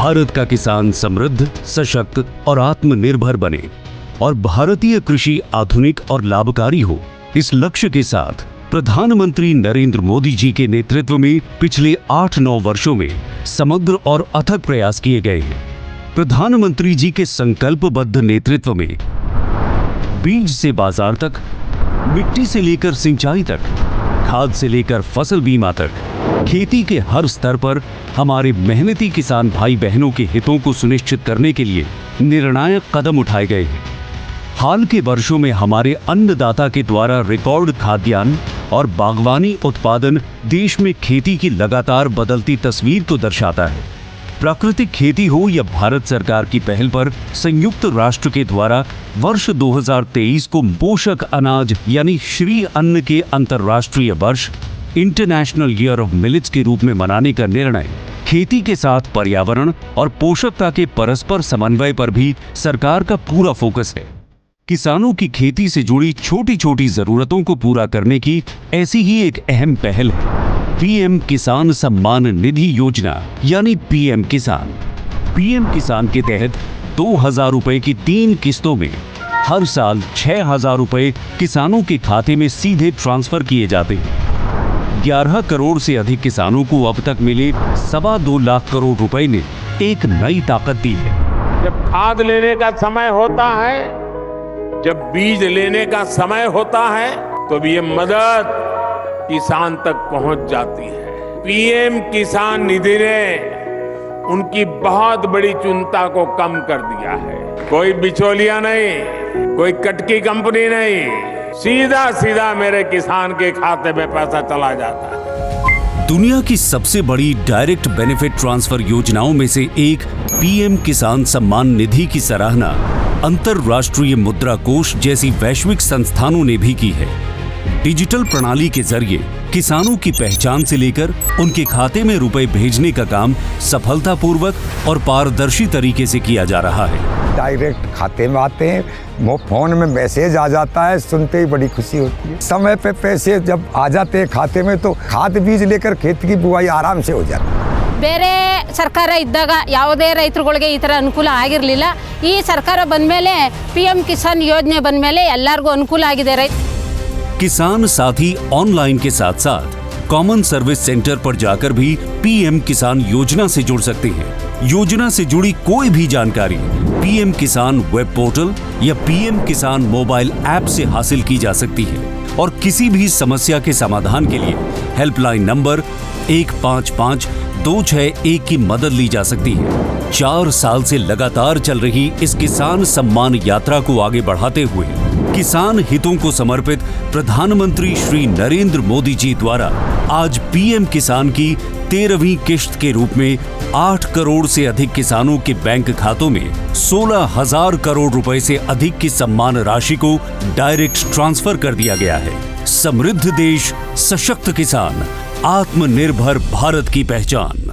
भारत का किसान समृद्ध, सशक्त और आत्मनिर्भर बने और भारतीय कृषि आधुनिक और लाभकारी हो, इस लक्ष्य के साथ प्रधानमंत्री नरेंद्र मोदी जी के नेतृत्व में पिछले 8-9 वर्षों में समग्र और अथक प्रयास किए गए हैं। प्रधानमंत्री जी के संकल्पबद्ध नेतृत्व में बीज से बाजार तक, मिट्टी से लेकर सिंचाई तक, खाद से लेकर फसल बीमा तक, खेती के हर स्तर पर हमारे मेहनती किसान भाई बहनों के हितों को सुनिश्चित करने के लिए निर्णायक कदम उठाए गए हैं। हाल के वर्षों में हमारे अन्नदाता के द्वारा रिकॉर्ड खाद्यान्न और बागवानी उत्पादन देश में खेती की लगातार बदलती तस्वीर को दर्शाता है। प्राकृतिक खेती हो या भारत सरकार की पहल पर संयुक्त राष्ट्र के द्वारा वर्ष 2023 को पोषक अनाज यानी श्री अन्न के अंतर्राष्ट्रीय वर्ष इंटरनेशनल ईयर ऑफ मिलेट्स के रूप में मनाने का निर्णय खेती के साथ पर्यावरण और पोषकता के परस्पर समन्वय पर भी सरकार का पूरा फोकस है। किसानों की खेती से जुड़ी छोटी छोटी जरूरतों को पूरा करने की ऐसी ही एक अहम पहल है पीएम किसान सम्मान निधि योजना यानी पीएम किसान। पीएम किसान के तहत 2000 रुपए की 3 किस्तों में हर साल 6000 रुपए किसानों के खाते में सीधे ट्रांसफर किए जाते हैं। 11 करोड़ से अधिक किसानों को अब तक मिले 2.25 लाख करोड़ रुपए ने एक नई ताकत दी है। जब खाद लेने का समय होता है, जब बीज लेने का समय होता है, तो ये मदद किसान तक पहुंच जाती है। पीएम किसान निधि ने उनकी बहुत बड़ी चिंता को कम कर दिया है। कोई बिचौलिया नहीं, कोई कटकी कंपनी नहीं, सीधा सीधा मेरे किसान के खाते में पैसा चला जाता है। दुनिया की सबसे बड़ी डायरेक्ट बेनिफिट ट्रांसफर योजनाओं में से एक पीएम किसान सम्मान निधि की सराहना अंतर्राष्ट्रीय मुद्रा कोष जैसी वैश्विक संस्थानों ने भी की है। डिजिटल प्रणाली के जरिए किसानों की पहचान से लेकर उनके खाते में रुपए भेजने का काम सफलतापूर्वक और पारदर्शी तरीके से किया जा रहा है। डायरेक्ट खाते में आते हैं, वो फोन में मैसेज आ जाता है, सुनते ही बड़ी खुशी होती है। समय पे पैसे जब आ जाते हैं खाते में तो खाद बीज लेकर खेत की बुआई आराम से हो जाती है। ಬೇರೆ ಸರ್ಕಾರ ಇದ್ದಾಗ ಯಾವುದೇ ರೈತರುಗಳಿಗೆ ಈ ಥರ ಅನುಕೂಲ ಆಗಿರಲಿಲ್ಲ। ಈ ಸರ್ಕಾರ ಬಂದಮೇಲೆ पीएम किसान योजना ಬಂದಮೇಲೆ ಎಲ್ಲರಿಗೂ ಅನುಕೂಲ ಆಗಿದೆ। किसान साथी ऑनलाइन के साथ साथ कॉमन सर्विस सेंटर पर जाकर भी पीएम किसान योजना से जुड़ सकते हैं। योजना से जुड़ी कोई भी जानकारी पीएम किसान वेब पोर्टल या पीएम किसान मोबाइल ऐप से हासिल की जा सकती है और किसी भी समस्या के समाधान के लिए हेल्पलाइन नंबर 155261 की मदद ली जा सकती है। 4 साल से लगातार चल रही इस किसान सम्मान यात्रा को आगे बढ़ाते हुए किसान हितों को समर्पित प्रधानमंत्री श्री नरेंद्र मोदी जी द्वारा आज पीएम किसान की 13वीं किश्त के रूप में 8 करोड़ से अधिक किसानों के बैंक खातों में 16,000 करोड़ रुपए से अधिक की सम्मान राशि को डायरेक्ट ट्रांसफर कर दिया गया है। समृद्ध देश, सशक्त किसान, आत्मनिर्भर भारत की पहचान।